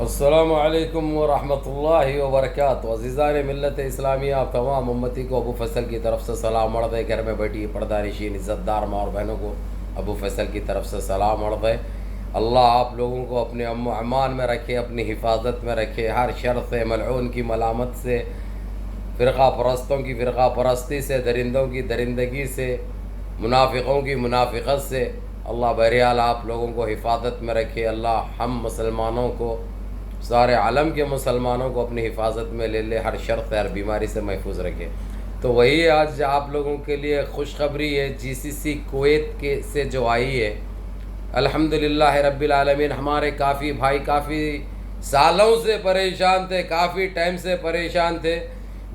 السلام علیکم ورحمۃ اللہ وبرکاتہ۔ عزیزان ملت اسلامیہ، آپ تمام امتی کو ابو فیصل کی طرف سے سلام عرض ہے۔ گھر میں بیٹھی پردہ نشین عزت دار ماں اور بہنوں کو ابو فیصل کی طرف سے سلام عرض ہے۔ اللہ آپ لوگوں کو اپنے امن و امان میں رکھے، اپنی حفاظت میں رکھے، ہر شر سے، ملعون کی ملامت سے، فرقہ پرستوں کی فرقہ پرستی سے، درندوں کی درندگی سے، منافقوں کی منافقت سے اللہ بہرحال آپ لوگوں کو حفاظت میں رکھے۔ اللہ ہم مسلمانوں کو، سارے عالم کے مسلمانوں کو اپنی حفاظت میں لے لے، ہر شر سے، ہر بیماری سے محفوظ رکھے۔ تو وہی آج آپ لوگوں کے لیے خوشخبری ہے، جی سی سی کویت سے جو آئی ہے، الحمدللہ رب العالمین۔ ہمارے کافی بھائی کافی سالوں سے پریشان تھے، کافی ٹائم سے پریشان تھے،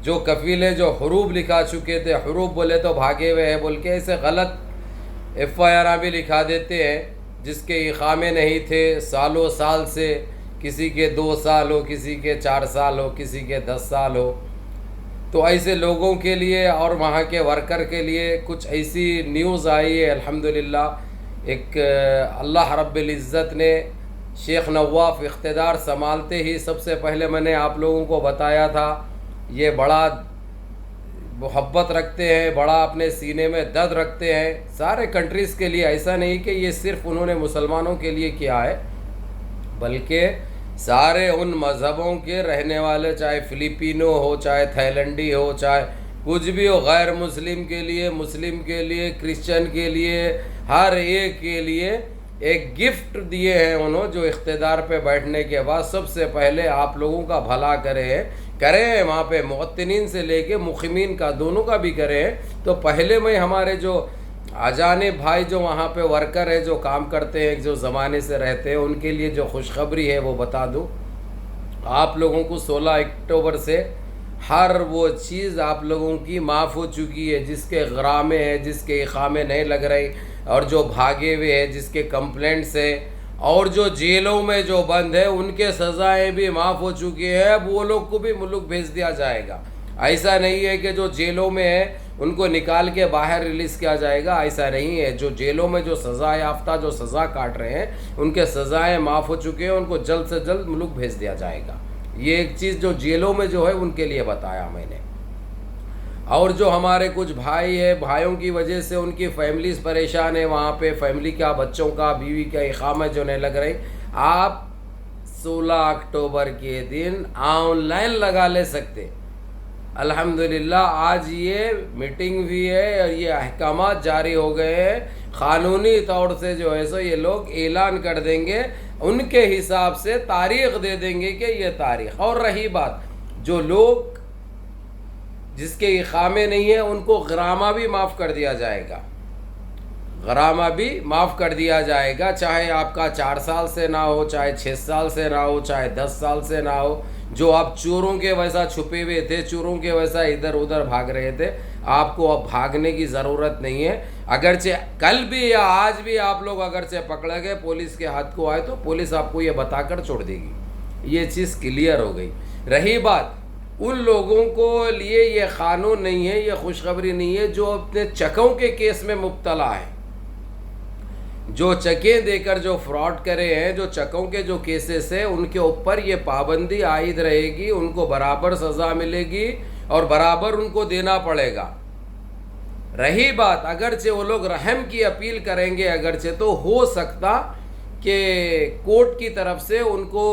جو کفیلے جو حروب لکھا چکے تھے، حروب بولے تو بھاگے ہوئے ہیں بول کے ایسے غلط ایف آئی آر بھی لکھا دیتے ہیں، جس کے اقامے نہیں تھے سالوں سال سے، کسی کے 2 سال ہو، کسی کے 4 سال ہو، کسی کے 10 سال ہو۔ تو ایسے لوگوں کے لیے اور وہاں کے ورکر کے لیے کچھ ایسی نیوز آئی ہے الحمدللہ۔ ایک اللہ رب العزت نے شیخ نواف اقتدار سنبھالتے ہی سب سے پہلے میں نے آپ لوگوں کو بتایا تھا، یہ بڑا محبت رکھتے ہیں، بڑا اپنے سینے میں درد رکھتے ہیں سارے کنٹریز کے لیے۔ ایسا نہیں کہ یہ صرف انہوں نے مسلمانوں کے لیے کیا ہے، بلکہ سارے ان مذہبوں کے رہنے والے، چاہے فلیپینو ہو، چاہے تھائیلینڈی ہو، چاہے کچھ بھی ہو، غیر مسلم کے لیے، مسلم کے لیے، کرسچن کے لیے، ہر ایک کے لیے ایک گفٹ دیے ہیں انہوں، جو اقتدار پہ بیٹھنے کے بعد سب سے پہلے آپ لوگوں کا بھلا کرے وہاں پہ مواطنین سے لے کے مقیمین کا، دونوں کا بھی کرے۔ تو پہلے میں ہمارے جو اجانب بھائی جو وہاں پہ ورکر ہے، جو کام کرتے ہیں، جو زمانے سے رہتے ہیں، ان کے لیے جو خوشخبری ہے وہ بتا دوں آپ لوگوں کو۔ 16 اکتوبر سے ہر وہ چیز آپ لوگوں کی معاف ہو چکی ہے، جس کے غرامے ہیں، جس کے اقامے نہیں لگ رہے، اور جو بھاگے ہوئے ہیں، جس کے کمپلینٹس ہیں، اور جو جیلوں میں جو بند ہے ان کے سزائیں بھی معاف ہو چکی ہے۔ اب وہ لوگ کو بھی ملک بھیج دیا جائے گا۔ ایسا نہیں ہے کہ جو جیلوں میں ہے ان کو نکال کے باہر ریلیز کیا جائے گا، ایسا نہیں ہے۔ جو جیلوں میں جو سزا یافتہ جو سزا کاٹ رہے ہیں ان کے سزائیں معاف ہو چکے ہیں، ان کو جلد سے جلد ملک بھیج دیا جائے گا۔ یہ ایک چیز جو جیلوں میں جو ہے ان کے لیے بتایا میں نے۔ اور جو ہمارے کچھ بھائی ہیں، بھائیوں کی وجہ سے ان کی فیملیز پریشان ہیں، وہاں پہ فیملی کا، بچوں کا، بیوی کا اقامہ جو نہیں لگ رہی، آپ 16 اکتوبر کے دن آن لائن لگا لے سکتے۔ الحمدللہ آج یہ میٹنگ بھی ہے اور یہ احکامات جاری ہو گئے ہیں، قانونی طور سے جو ہے سو یہ لوگ اعلان کر دیں گے، ان کے حساب سے تاریخ دے دیں گے کہ یہ تاریخ۔ اور رہی بات، جو لوگ جس کے اقامے نہیں ہیں ان کو غرامہ بھی معاف کر دیا جائے گا، غرامہ بھی معاف کر دیا جائے گا، چاہے آپ کا 4 سال سے نہ ہو، چاہے 6 سال سے نہ ہو، چاہے 10 سال سے نہ ہو۔ جو آپ چوروں کے ویسا چھپے ہوئے تھے، چوروں کے ویسا ادھر ادھر بھاگ رہے تھے، آپ کو اب بھاگنے کی ضرورت نہیں ہے۔ اگرچہ کل بھی یا آج بھی آپ لوگ اگرچہ پکڑے گئے، پولیس کے ہاتھ کو آئے تو پولیس آپ کو یہ بتا کر چھوڑ دے گی، یہ چیز کلیئر ہو گئی۔ رہی بات ان لوگوں کو لیے یہ قانون نہیں ہے، یہ خوشخبری نہیں ہے جو اپنے چکوں کے کیس میں مبتلا ہے، جو چکیں دے کر جو فراڈ کرے ہیں، جو چکوں کے جو کیسز ہیں، ان کے اوپر یہ پابندی عائد رہے گی، ان کو برابر سزا ملے گی اور برابر ان کو دینا پڑے گا۔ رہی بات اگرچہ وہ لوگ رحم کی اپیل کریں گے، اگرچہ تو ہو سکتا کہ کورٹ کی طرف سے ان کو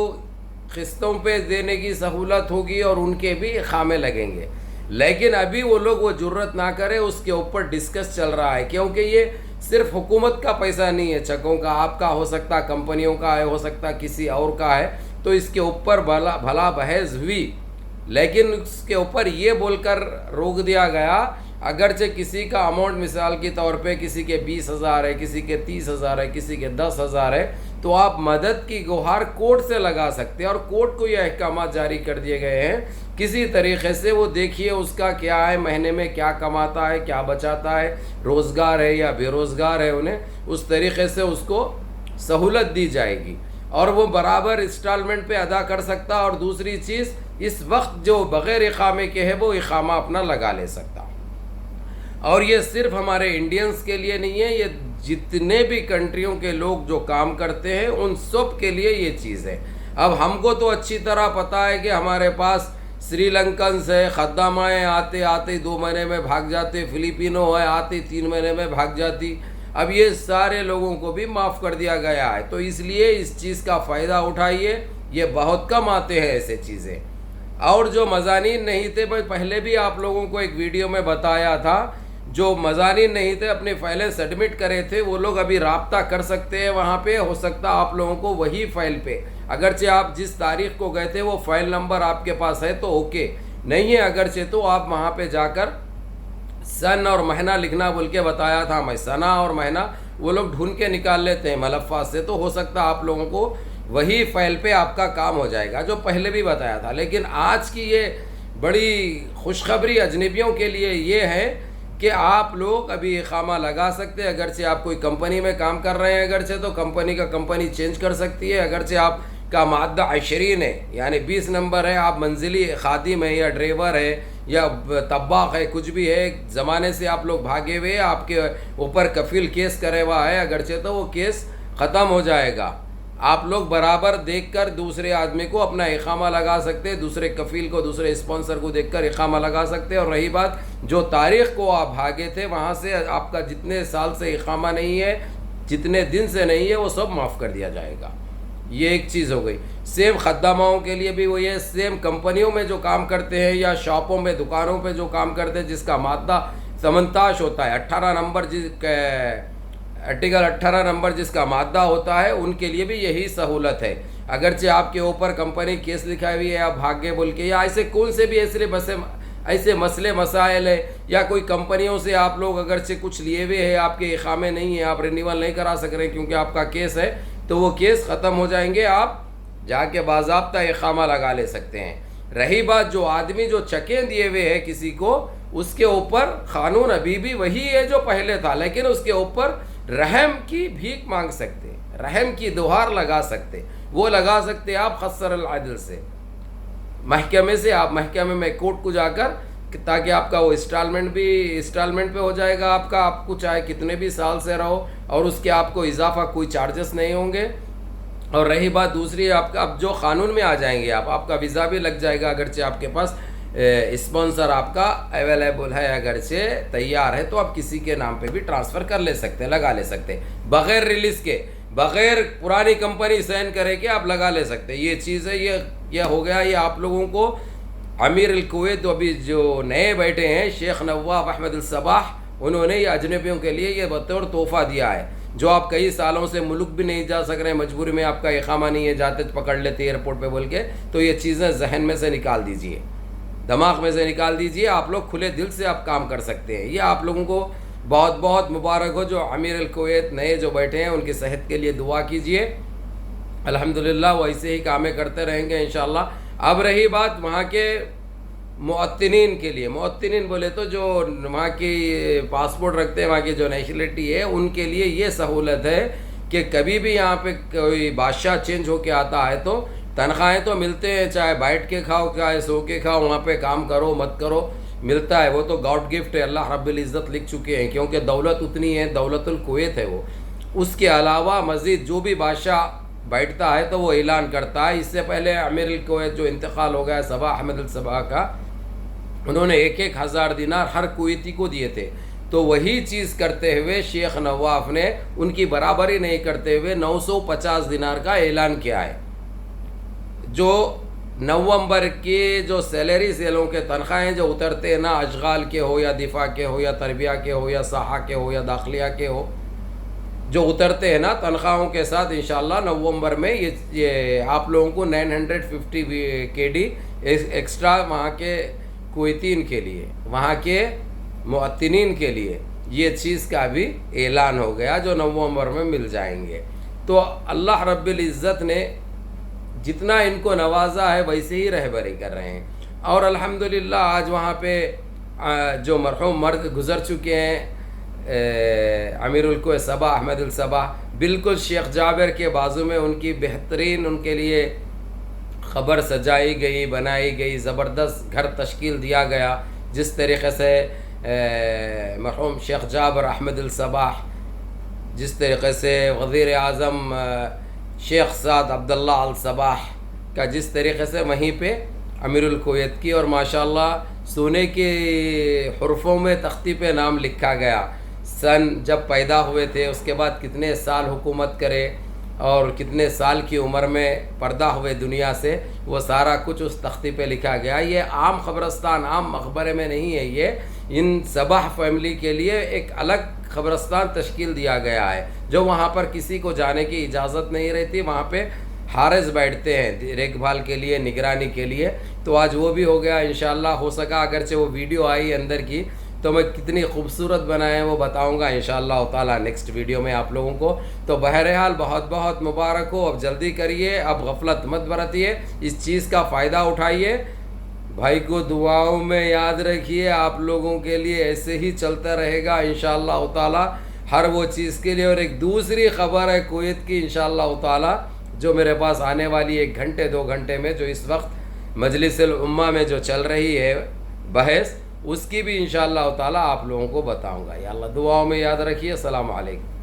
قسطوں پہ دینے کی سہولت ہوگی اور ان کے بھی اقامے لگیں گے، لیکن ابھی وہ لوگ وہ جرت نہ کرے، اس کے اوپر ڈسکس چل رہا ہے، کیونکہ یہ صرف حکومت کا پیسہ نہیں ہے، چکوں کا آپ کا ہو سکتا، کمپنیوں کا ہے، ہو سکتا کسی اور کا ہے، تو اس کے اوپر بھلا بحث ہوئی، لیکن اس کے اوپر یہ بول کر روک دیا گیا، اگرچہ کسی کا اماؤنٹ مثال کے طور پہ کسی کے 20,000 ہے، کسی کے 30,000 ہے، کسی کے 10,000 ہے، تو آپ مدد کی گہار کورٹ سے لگا سکتے ہیں، اور کورٹ کو یہ احکامات جاری کر دیے گئے ہیں کسی طریقے سے وہ دیکھیے اس کا کیا ہے، مہینے میں کیا کماتا ہے، کیا بچاتا ہے، روزگار ہے یا بے روزگار ہے، انہیں اس طریقے سے اس کو سہولت دی جائے گی اور وہ برابر انسٹالمنٹ پہ ادا کر سکتا، اور دوسری چیز اس وقت جو بغیر اقامے کے ہے وہ اقامہ اپنا لگا لے سکتا۔ اور یہ صرف ہمارے انڈینز کے لیے نہیں ہے، یہ جتنے بھی کنٹریوں کے لوگ جو کام کرتے ہیں ان سب کے لیے یہ چیز ہے۔ اب ہم کو تو اچھی طرح پتہ ہے کہ ہمارے پاس سری لنکن سے خدامائیں آتے آتے 2 مہینے میں بھاگ جاتے، فلپینو ہے آتے 3 مہینے میں بھاگ جاتی. اب یہ سارے لوگوں کو بھی معاف کر دیا گیا ہے. تو اس لیے اس چیز کا فائدہ اٹھائیے. یہ بہت کم آتے ہیں ایسے چیزیں. اور جو مضامین نہیں تھے، میں پہلے بھی آپ لوگوں کو ایک ویڈیو میں بتایا تھا، جو مضامین نہیں تھے اپنے فائلیں سبمٹ کرے تھے، وہ لوگ ابھی رابطہ کر سکتے ہیں وہاں پہ. ہو سکتا آپ لوگوں کو وہی فائل پہ، اگرچہ آپ جس تاریخ کو گئے تھے وہ فائل نمبر آپ کے پاس ہے تو اوکے، نہیں ہے اگرچہ تو آپ وہاں پہ جا کر سن اور مہینہ لکھنا بول کے بتایا تھا میں. سنا اور مہینہ وہ لوگ ڈھونڈ کے نکال لیتے ہیں ملفات سے. تو ہو سکتا آپ لوگوں کو وہی فائل پہ آپ کا کام ہو جائے گا جو پہلے بھی بتایا تھا. لیکن آج کی یہ بڑی خوشخبری اجنبیوں کے لیے یہ ہے کہ آپ لوگ ابھی اقامہ لگا سکتے ہیں. اگرچہ آپ کوئی کمپنی میں کام کر رہے ہیں اگرچہ تو کمپنی چینج کر سکتی ہے. اگرچہ آپ کا مادہ 20 ہے یعنی 20 نمبر ہے، آپ منزلی خادم ہے یا ڈرائیور ہے یا طباخ ہے، کچھ بھی ہے، زمانے سے آپ لوگ بھاگے ہوئے، آپ کے اوپر کفیل کیس کرے ہوا ہے اگرچہ تو وہ کیس ختم ہو جائے گا. آپ لوگ برابر دیکھ کر دوسرے آدمی کو اپنا اقامہ لگا سکتے، دوسرے کفیل کو، دوسرے اسپانسر کو دیکھ کر اقامہ لگا سکتے. اور رہی بات جو تاریخ کو آپ بھاگے تھے وہاں سے آپ کا جتنے سال سے اقامہ نہیں ہے، جتنے دن سے نہیں ہے، وہ سب معاف کر دیا جائے گا. یہ ایک چیز ہو گئی. سیم خداماؤں کے لیے بھی وہ یہ سیم کمپنیوں میں جو کام کرتے ہیں یا شاپوں میں دکانوں پہ جو کام کرتے ہیں جس کا مادہ 18 ہوتا ہے، 18 نمبر آرٹیکل 18 نمبر جس کا مادہ ہوتا ہے، ان کے لیے بھی یہی سہولت ہے. اگرچہ آپ کے اوپر کمپنی کیس لکھائی ہوئی ہے، آپ بھاگے بول کے یا ایسے کون سے بھی ایسے مسئلے مسائل ہے، یا کوئی کمپنیوں سے آپ لوگ اگرچہ کچھ لیے ہوئے ہیں، آپ کے اقامے نہیں ہیں، آپ رینیول نہیں کرا سک رہے کیونکہ آپ کا کیس ہے، تو وہ کیس ختم ہو جائیں گے، آپ جا کے باضابطہ اقامہ لگا لے سکتے ہیں. رہی بات جو آدمی جو چکیں دیے ہوئے ہے کسی کو، اس کے اوپر قانون ابھی بھی وہی ہے جو پہلے تھا، لیکن اس کے اوپر رحم کی بھیک مانگ سکتے، رحم کی دہار لگا سکتے. وہ لگا سکتے آپ خسر العدل سے، محکمے سے، آپ محکمے میں کورٹ کو جا کر، تاکہ آپ کا وہ انسٹالمنٹ پہ ہو جائے گا آپ کا. آپ کو چاہے کتنے بھی سال سے رہو اور اس کے آپ کو اضافہ کوئی چارجز نہیں ہوں گے. اور رہی بات دوسری، آپ کا اب جو قانون میں آ جائیں گے آپ کا ویزا بھی لگ جائے گا. اگرچہ آپ کے پاس اسپانسر آپ کا اویلیبل ہے، اگرچہ تیار ہے، تو آپ کسی کے نام پہ بھی ٹرانسفر کر لے سکتے ہیں، لگا لے سکتے ہیں، بغیر ریلیز کے، بغیر پرانی کمپنی سائن کرے کے آپ لگا لے سکتے ہیں. یہ چیز ہے، یہ ہو گیا. یہ آپ لوگوں کو امیر الکویت ابھی جو نئے بیٹھے ہیں شیخ نواف احمد الصباح، انہوں نے یہ اجنبیوں کے لیے یہ بطور تحفہ دیا ہے. جو آپ کئی سالوں سے ملک بھی نہیں جا سک رہے، مجبوری میں آپ کا اقامہ نہیں ہے، جاتے پکڑ لیتے ایئرپورٹ پہ بول کے، تو یہ چیزیں ذہن میں سے نکال دیجئے، دماغ میں سے نکال دیجئے. آپ لوگ کھلے دل سے آپ کام کر سکتے ہیں. یہ آپ لوگوں کو بہت بہت مبارک ہو. جو امیر الکویت نئے جو بیٹھے ہیں ان کی صحت کے لیے دعا کیجئے. الحمدللہ وہ ایسے ہی کامیں کرتے رہیں گے انشاءاللہ. اب رہی بات وہاں کے معطنین کے لیے، معطنین بولے تو جو وہاں کی پاسپورٹ رکھتے ہیں، وہاں کی جو نیشنلٹی ہے، ان کے لیے یہ سہولت ہے کہ کبھی بھی یہاں پہ کوئی بادشاہ چینج ہو کے آتا ہے تو تنخواہیں تو ملتے ہیں، چاہے بیٹھ کے کھاؤ چاہے سو کے کھاؤ، وہاں پہ کام کرو مت کرو ملتا ہے. وہ تو گاڈ گفٹ ہے، اللہ رب العزت لکھ چکے ہیں، کیونکہ دولت اتنی ہے، دولت الکویت ہے وہ. اس کے علاوہ مزید جو بھی بادشاہ بیٹھتا ہے تو وہ اعلان کرتا ہے. اس سے پہلے امیر الکویت جو انتقال ہو گیا صباح احمد الصباح کا، انہوں نے 1,000 دینار ہر کویتی کو دیے تھے. تو وہی چیز کرتے ہوئے شیخ نواف نے ان کی برابری نہیں کرتے ہوئے 950 دینار کا اعلان کیا ہے. جو نومبر کی جو سیلری سیلوں کے تنخواہیں جو اترتے ہیں نا، اشغال کے ہو یا دفاع کے ہو یا تربیہ کے ہو یا صحہ کے ہو یا داخلیہ کے ہو، جو اترتے ہیں نا تنخواہوں کے ساتھ، انشاءاللہ نومبر میں یہ آپ لوگوں کو 950 KD ایکسٹرا وہاں کے کویتین کے لیے، وہاں کے معطنین کے لیے یہ چیز کا بھی اعلان ہو گیا جو نومبر میں مل جائیں گے. تو اللہ رب العزت نے جتنا ان کو نوازا ہے ویسے ہی رہبری کر رہے ہیں. اور الحمدللہ آج وہاں پہ جو مرحوم مرد گزر چکے ہیں امیر الکویت صباح احمد الصباح، بالکل شیخ جابر کے بازو میں ان کی بہترین ان کے لیے خبر سجائی گئی، بنائی گئی، زبردست گھر تشکیل دیا گیا. جس طریقے سے مرحوم شیخ جابر احمد الصباح، جس طریقے سے وزیر اعظم شیخ سعد عبداللہ الصباح کا جس طریقے سے وہیں پہ امیر الکویت کی اور ماشاءاللہ سونے کے حرفوں میں تختی پہ نام لکھا گیا، سن جب پیدا ہوئے تھے، اس کے بعد کتنے سال حکومت کرے اور کتنے سال کی عمر میں پردہ ہوئے دنیا سے، وہ سارا کچھ اس تختی پہ لکھا گیا۔ یہ عام قبرستان، عام مقبرے میں نہیں ہے، یہ ان سبح فیملی کے لیے ایک الگ قبرستان تشکیل دیا گیا ہے، جو وہاں پر کسی کو جانے کی اجازت نہیں رہتی، وہاں پہ حارس بیٹھتے ہیں دیکھ بھال کے لیے، نگرانی کے لیے۔ تو آج وہ بھی ہو گیا انشاءاللہ، ہو سکا اگرچہ وہ ویڈیو آئی اندر کی تو میں کتنی خوبصورت بنائے وہ بتاؤں گا انشاءاللہ تعالی نیکسٹ ویڈیو میں آپ لوگوں کو۔ تو بہرحال بہت بہت مبارک ہو، اب جلدی کریے، اب غفلت مت برتیے، اس چیز کا فائدہ اٹھائیے، بھائی کو دعاؤں میں یاد رکھیے، آپ لوگوں کے لیے ایسے ہی چلتا رہے گا انشاءاللہ تعالی ہر وہ چیز کے لیے۔ اور ایک دوسری خبر ہے کویت کی انشاءاللہ تعالی جو میرے پاس آنے والی 1 گھنٹے 2 گھنٹے میں، جو اس وقت مجلس الامہ میں جو چل رہی ہے بحث، اس کی بھی انشاءاللہ تعالی آپ لوگوں کو بتاؤں گا۔ یا اللہ دعاؤں میں یاد رکھیے۔ السلام علیکم۔